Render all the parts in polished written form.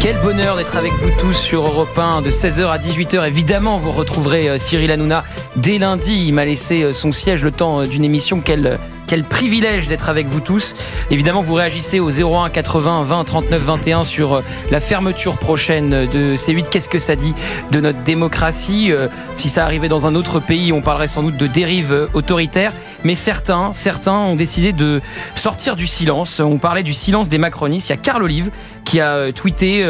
Quel bonheur d'être avec vous tous sur Europe 1 de 16h à 18h. Évidemment, vous retrouverez Cyril Hanouna dès lundi. Il m'a laissé son siège le temps d'une émission. Quel privilège d'être avec vous tous. Évidemment, vous réagissez au 01 80 20 39 21 sur la fermeture prochaine de C8. Qu'est-ce que ça dit de notre démocratie ? Si ça arrivait dans un autre pays, on parlerait sans doute de dérive autoritaire. Mais certains ont décidé de sortir du silence. On parlait du silence des macronistes. Il y a Carl Olive qui a tweeté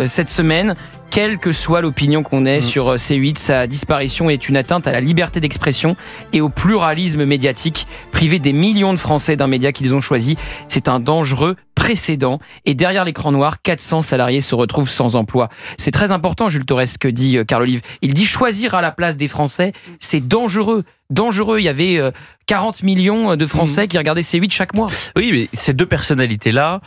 cette semaine: quelle que soit l'opinion qu'on ait sur C8, sa disparition est une atteinte à la liberté d'expression et au pluralisme médiatique. Priver des millions de Français d'un média qu'ils ont choisi, c'est un dangereux précédent. Et derrière l'écran noir, 400 salariés se retrouvent sans emploi. C'est très important, Jules Torres, ce que dit Carl Olive. Il dit choisir à la place des Français, c'est dangereux. Il y avait 40 millions de Français qui regardaient C8 chaque mois. Oui, mais ces deux personnalités-là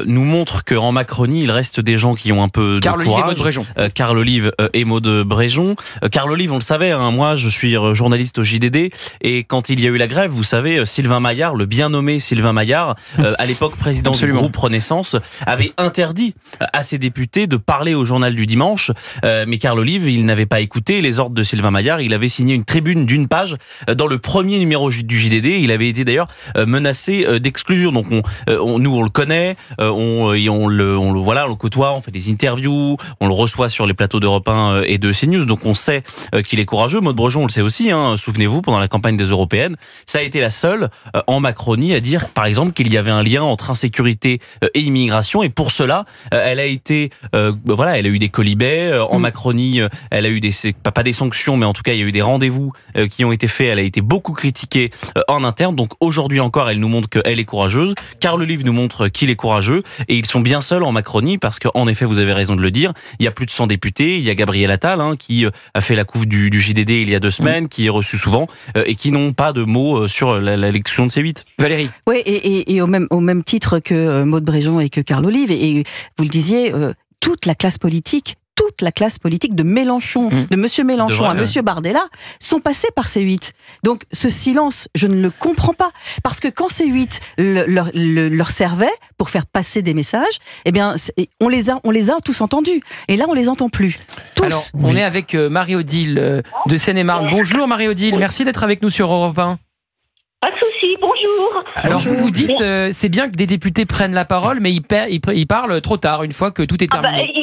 nous montrent qu'en Macronie, il reste des gens qui ont un peu de Carl courage. Olive et Maud Bréjon. Carl Olive et Maud Bréjon. Carl Olive, on le savait, moi je suis journaliste au JDD, et quand il y a eu la grève, vous savez, Sylvain Maillard, le bien nommé Sylvain Maillard, à l'époque président du groupe Renaissance, avait interdit à ses députés de parler au journal du dimanche. Mais Carl Olive, il n'avait pas écouté les ordres de Sylvain Maillard. Il avait signé une tribune d'une page dans le premier numéro du JDD. Il avait été d'ailleurs menacé d'exclusion. Donc nous on le connaît, on le côtoie, on fait des interviews, on le reçoit sur les plateaux d'Europe 1 et de CNews. Donc on sait qu'il est courageux. Maud Bréjon, on le sait aussi. Souvenez-vous, pendant la campagne des européennes, ça a été la seule en Macronie à dire, par exemple, qu'il y avait un lien entre insécurité et immigration. Et pour cela, elle a été, elle a eu des colibets en Macronie. Elle a eu pas des sanctions, mais en tout cas, il y a eu des rendez-vous qui ont été faits. Elle a été beaucoup critiquée en interne. Donc aujourd'hui encore, elle nous montre qu'elle est courageuse. Carl Olive nous montre qu'il est courageux. Et ils sont bien seuls en Macronie parce qu'en effet, vous avez raison de le dire, il y a plus de 100 députés. Il y a Gabriel Attal qui a fait la couve du JDD il y a 2 semaines, qui est reçu souvent et qui n'ont pas de mots sur l'élection de C8. Valérie. Oui, et au même titre que Maud Bréjon et que Carl Olive, et vous le disiez, toute la classe politique de Mélenchon, de Monsieur Mélenchon à Monsieur Bardella, sont passés par C8. Donc ce silence, je ne le comprends pas. Parce que quand C8 leur servait pour faire passer des messages, eh bien, on les a tous entendus. Et là, on les entend plus. Tous. Alors, on est avec Marie-Odile de Seine-et-Marne. Bonjour Marie-Odile, merci d'être avec nous sur Europe 1. Pas de souci, bonjour. Alors vous dites, c'est bien que des députés prennent la parole, mais ils parlent trop tard, une fois que tout est terminé.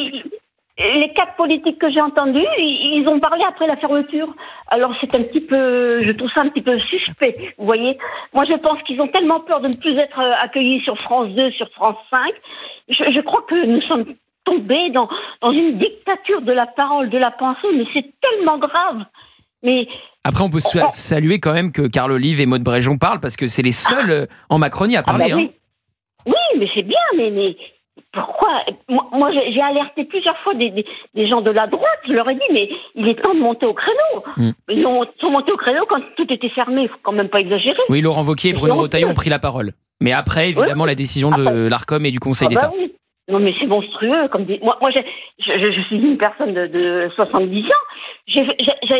Les 4 politiques que j'ai entendus, ils ont parlé après la fermeture. Alors c'est un petit peu, je trouve ça un petit peu suspect, vous voyez. Moi je pense qu'ils ont tellement peur de ne plus être accueillis sur France 2, sur France 5. Je crois que nous sommes tombés dans une dictature de la parole, de la pensée, mais c'est tellement grave. Mais après, on peut saluer quand même que Carl Olive et Maud Bréjon parlent, parce que c'est les seuls en Macronie à parler. Oui, mais c'est bien, mais pourquoi ? Moi, j'ai alerté plusieurs fois des gens de la droite. Je leur ai dit, mais il est temps de monter au créneau. Ils sont montés au créneau quand tout était fermé. Il faut quand même pas exagérer. Oui, Laurent Wauquiez et Bruno Retailleau ont pris la parole. Mais après, évidemment, la décision de l'Arcom et du Conseil d'État. Oui. Non, mais c'est monstrueux. Moi, je suis une personne de 70 ans.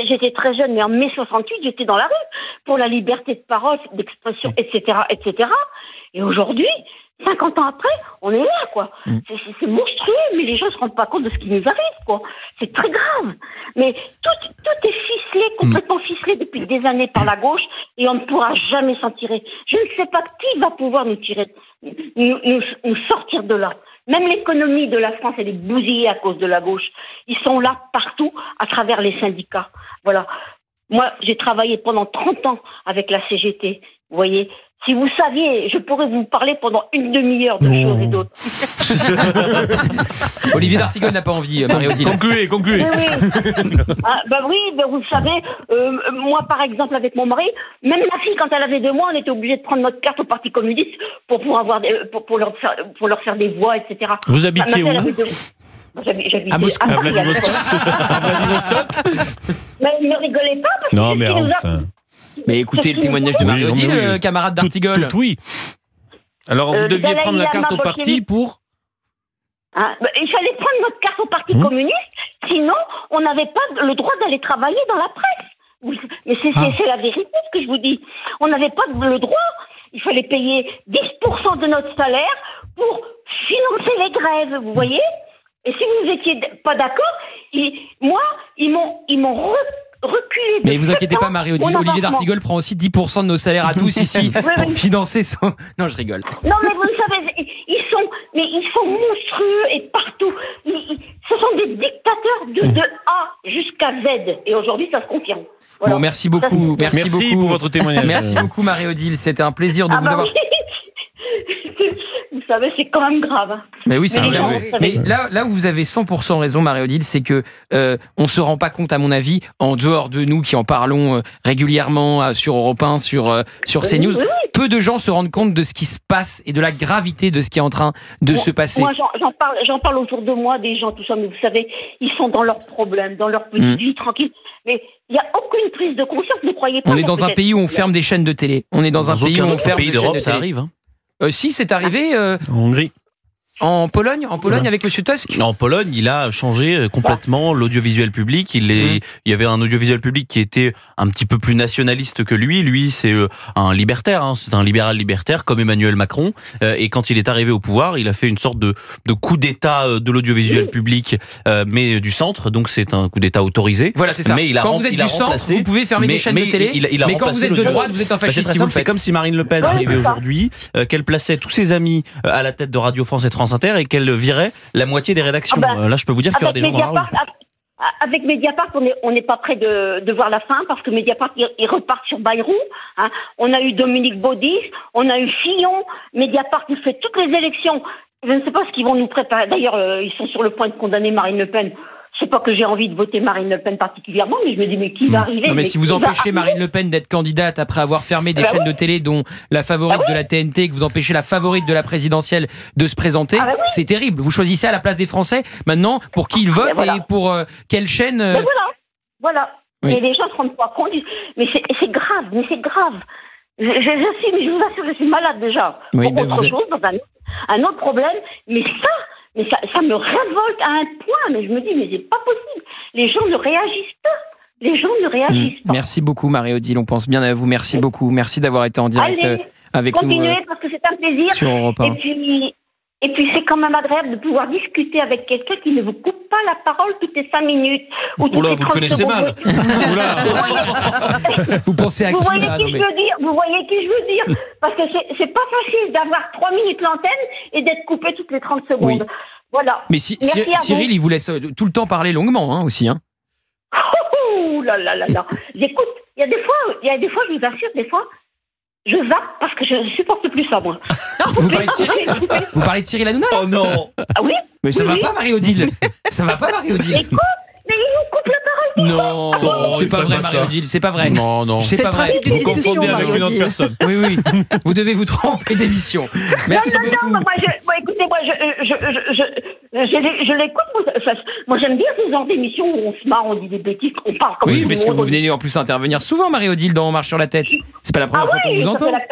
J'étais très jeune, mais en mai 68, j'étais dans la rue pour la liberté de parole, d'expression, etc., etc. Et aujourd'hui, 50 ans après, on est là, quoi. C'est monstrueux, mais les gens ne se rendent pas compte de ce qui nous arrive, quoi. C'est très grave. Mais tout est ficelé, complètement ficelé depuis des années par la gauche, et on ne pourra jamais s'en tirer. Je ne sais pas qui va pouvoir nous tirer, nous sortir de là. Même l'économie de la France, elle est bousillée à cause de la gauche. Ils sont là partout, à travers les syndicats. Voilà. Moi, j'ai travaillé pendant 30 ans avec la CGT. Vous voyez, si vous saviez, je pourrais vous parler pendant une demi-heure de choses et d'autres. Olivier d'Artigol n'a pas envie, Marie-Odile. Concluez. Oui, vous savez, moi par exemple avec mon mari, même ma fille quand elle avait 2 mois, on était obligé de prendre notre carte au Parti communiste pour pouvoir avoir pour leur faire des voix, etc. Vous habitiez où ? J'habitais à Moscou. À Vladivostok. Mais ne rigolez pas parce que non, mais enfin. Mais écoutez le témoignage de Marie-Odile, camarade d'Artigol. Tout oui. Alors vous deviez prendre la carte au parti pour... il fallait prendre notre carte au Parti communiste, sinon on n'avait pas le droit d'aller travailler dans la presse. Mais c'est la vérité ce que je vous dis. On n'avait pas le droit. Il fallait payer 10% de notre salaire pour financer les grèves, vous voyez ? Et si n'étiez pas d'accord, moi, ils m'ont reculé. Mais vous inquiétez pas, Marie-Odile, Olivier d'Artigol prend aussi 10% de nos salaires à tous ici pour financer son... Non, je rigole. Non, mais vous savez, ils sont monstrueux et partout. Ce sont des dictateurs de A jusqu'à Z. Et aujourd'hui, ça se confirme. Voilà. Bon, merci beaucoup. Merci pour votre témoignage. Merci beaucoup, Marie-Odile. C'était un plaisir de vous avoir... Vous savez, c'est quand même grave. Mais oui, c'est évidemment. Mais là où vous avez 100% raison, Marie-Odile, c'est que on se rend pas compte, à mon avis, en dehors de nous qui en parlons régulièrement sur Europe 1, sur CNews, peu de gens se rendent compte de ce qui se passe et de la gravité de ce qui est en train de se passer. Moi, j'en parle autour de moi, des gens, tout ça, mais vous savez, ils sont dans leurs problèmes, dans leur petite vie tranquille. Mais il n'y a aucune prise de conscience, ne croyez pas. On est dans un pays où on ferme des chaînes de télé. On est dans un pays où on ferme des chaînes de télé. Ça arrive, hein. Si, c'est arrivé en Hongrie. En Pologne avec M. Tusk. En Pologne, il a changé complètement l'audiovisuel public. Il y avait un audiovisuel public qui était un petit peu plus nationaliste que lui. Lui, c'est un libertaire, hein, c'est un libéral libertaire comme Emmanuel Macron. Et quand il est arrivé au pouvoir, il a fait une sorte de coup d'État de l'audiovisuel public, mais du centre. Donc c'est un coup d'État autorisé. Voilà, c'est ça. Mais quand vous êtes du centre, vous pouvez fermer des chaînes de télé. Mais quand vous êtes de droite, vous êtes un fasciste. C'est comme si Marine Le Pen arrivait aujourd'hui, qu'elle plaçait tous ses amis à la tête de Radio France et de France Inter et qu'elle virait la moitié des rédactions. Là, je peux vous dire qu'il y aura des gens dans la rue. Avec Mediapart, on n'est pas près de voir la fin parce que Mediapart, ils repartent sur Bayrou. Hein. On a eu Dominique Baudis, on a eu Fillon. Mediapart, il fait toutes les élections. Je ne sais pas ce qu'ils vont nous préparer. D'ailleurs, ils sont sur le point de condamner Marine Le Pen. C'est pas que j'ai envie de voter Marine Le Pen particulièrement, mais je me dis, mais qui va arriver? Non, mais si vous empêchez Marine Le Pen d'être candidate après avoir fermé des chaînes de télé, dont la favorite de la TNT, que vous empêchez la favorite de la présidentielle de se présenter, c'est terrible. Vous choisissez à la place des Français, maintenant, pour qui ils votent et pour quelle chaîne... Voilà. Oui. Et les gens ne se rendent pas compte. Mais c'est grave, mais c'est grave. Je vous assure, je suis malade déjà. Oui, pour autre chose, dans un autre problème, mais ça me révolte à un point, mais je me dis, mais c'est pas possible. Les gens ne réagissent pas. Merci beaucoup, Marie-Odile. On pense bien à vous. Merci beaucoup. Merci d'avoir été en direct avec nous. Continuez, parce que c'est un plaisir. Sur Europe 1. Et puis, c'est quand même agréable de pouvoir discuter avec quelqu'un qui ne vous coupe pas la parole toutes les 5 minutes. Ou toutes les 30 vous connaissez mal. Vous pensez à qui? Vous voyez qui je veux dire. Parce que c'est pas facile d'avoir 3 minutes l'antenne et d'être coupé toutes les 30 secondes. Oui. Voilà. Mais Cyril, il vous laisse tout le temps parler longuement, hein, aussi. Hein. Oh là là là là. J'écoute. Il y a des fois, je vous assure, je zappe parce que je ne supporte plus ça, moi. Vous parlez de Cyril Hanouna? Oh non. Ah oui? Mais ça va pas, Marie-Odile. Ça va pas, Marie-Odile. Écoute, mais il nous coupe la parole. Non, c'est pas vrai, Marie-Odile. C'est pas vrai. Non. C'est pas vrai. Vous confondez avec une autre personne. Oui. Vous devez vous tromper d'émission. Merci beaucoup. Non, écoutez, je l'écoute. Moi, j'aime bien ce genre d'émission où on se marre, on dit des bêtises, on parle comme oui, parce que vous venez en plus intervenir souvent, Marie-Odile, dans On marche sur la tête. C'est pas la première fois qu'on vous entend. La 4e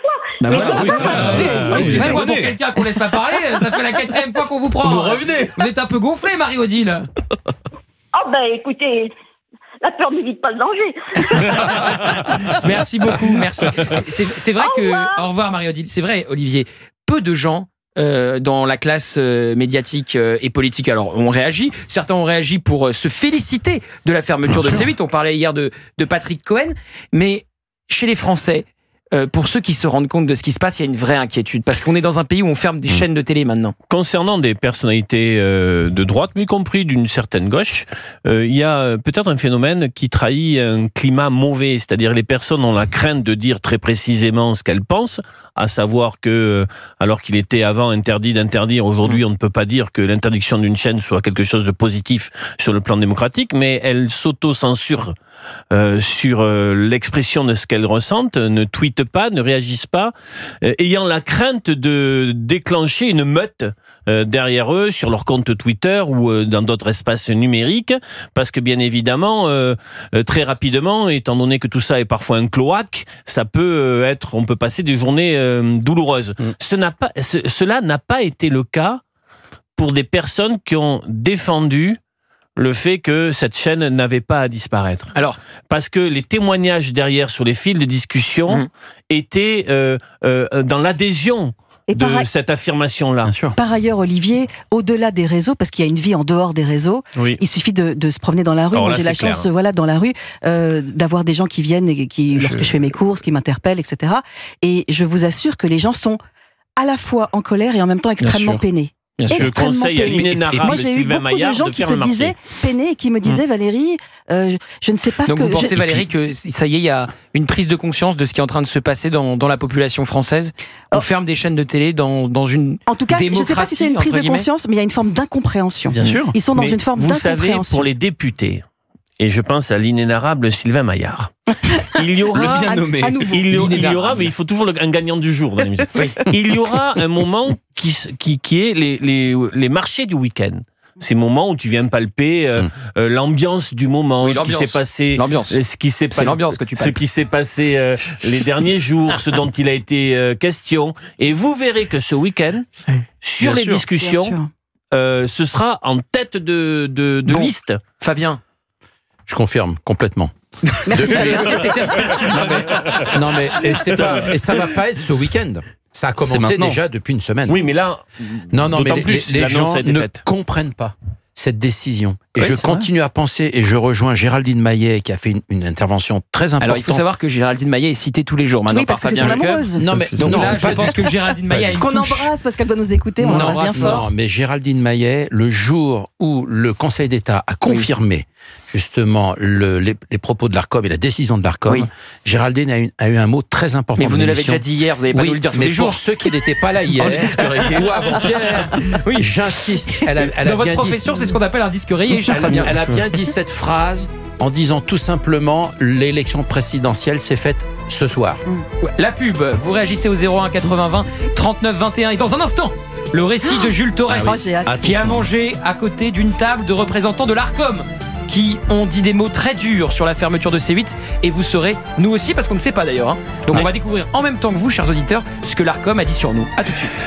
fois. Bah voilà. Excusez-moi, pour quelqu'un qu'on laisse pas parler, ça fait la 4e fois qu'on vous prend. Vous revenez. Vous êtes un peu gonflé, Marie-Odile. Oh ben écoutez, la peur n'évite pas le danger. Merci beaucoup, merci. C'est vrai que... Au revoir, Marie-Odile. C'est vrai, Olivier, peu de gens dans la classe médiatique et politique. Alors, on réagit. Certains ont réagi pour se féliciter de la fermeture de C8. On parlait hier de Patrick Cohen. Mais chez les Français, pour ceux qui se rendent compte de ce qui se passe, il y a une vraie inquiétude. Parce qu'on est dans un pays où on ferme des chaînes de télé maintenant. Concernant des personnalités de droite, mais y compris d'une certaine gauche, il y a peut-être un phénomène qui trahit un climat mauvais. C'est-à-dire les personnes ont la crainte de dire très précisément ce qu'elles pensent, à savoir que, alors qu'il était avant interdit d'interdire, aujourd'hui on ne peut pas dire que l'interdiction d'une chaîne soit quelque chose de positif sur le plan démocratique, mais elles s'auto-censurent sur l'expression de ce qu'elles ressentent, ne tweetent pas, ne réagissent pas, ayant la crainte de déclencher une meute derrière eux sur leur compte Twitter ou dans d'autres espaces numériques, parce que bien évidemment, très rapidement, étant donné que tout ça est parfois un cloaque, ça peut être, on peut passer des journées douloureuses. Cela n'a pas été le cas pour des personnes qui ont défendu le fait que cette chaîne n'avait pas à disparaître. Alors, parce que les témoignages derrière sur les fils de discussion étaient dans l'adhésion de cette affirmation-là. Par ailleurs, Olivier, au-delà des réseaux, parce qu'il y a une vie en dehors des réseaux, il suffit de se promener dans la rue. Moi, j'ai la chance, dans la rue, d'avoir des gens qui viennent et lorsque je fais mes courses, qui m'interpellent, etc. Et je vous assure que les gens sont à la fois en colère et en même temps extrêmement peinés. Bien sûr, je conseille à l'inénarrable Sylvain Maillard de faire le marché. Moi, j'ai eu beaucoup de gens qui se disaient peinés et qui me disaient, Valérie, je ne sais pas Donc ce que... vous pensez, Valérie, que ça y est, il y a une prise de conscience de ce qui est en train de se passer dans la population française? On ferme des chaînes de télé dans une En tout cas, je ne sais pas si c'est une prise de conscience, mais il y a une forme d'incompréhension. Bien sûr. Ils sont dans une forme d'incompréhension. Vous savez, pour les députés, et je pense à l'inénarrable Sylvain Maillard, il y aura, le bien nommé. Il y aura, mais il faut toujours un gagnant du jour dans l'émission. Il y aura un moment qui est les marchés du week-end. Ces moments où tu viens palper l'ambiance du moment, ce qui s'est passé, c'est l'ambiance que tu palpes. Ce qui s'est passé les derniers jours, ce dont il a été question. Et vous verrez que ce week-end, sur les discussions, ce sera en tête de liste. Fabien. Je confirme complètement. Merci. Non mais et ça va pas être ce week-end. Ça a commencé déjà depuis une semaine. Oui, mais là, mais les gens ne comprennent pas cette décision. Et je continue à penser, et je rejoins Géraldine Maillet qui a fait une intervention très importante. Alors il faut savoir que Géraldine Maillet est citée tous les jours maintenant parce que c'est son amoureuse. Donc là, je pense que Géraldine Maillet a une qu'on embrasse parce qu'elle doit nous écouter, on l'embrasse bien fort. Non, mais Géraldine Maillet, le jour où le Conseil d'État a confirmé justement les propos de l'ARCOM et la décision de l'ARCOM, Géraldine a eu un mot très important. Mais vous nous l'avez déjà dit hier, vous n'avez pas nous le dire tous les jours. Pour ceux qui n'étaient pas là hier ou avant-hier, j'insiste. Dans votre profession, c'est ce qu'on appelle un disque rayé. Elle a bien dit cette phrase en disant tout simplement l'élection présidentielle s'est faite ce soir. La pub, vous réagissez au 01 80 20 39 21 et dans un instant, le récit de Jules Torres qui a mangé à côté d'une table de représentants de l'ARCOM qui ont dit des mots très durs sur la fermeture de C8 et vous saurez, nous aussi parce qu'on ne sait pas d'ailleurs. Donc on va découvrir en même temps que vous, chers auditeurs, ce que l'ARCOM a dit sur nous. A tout de suite.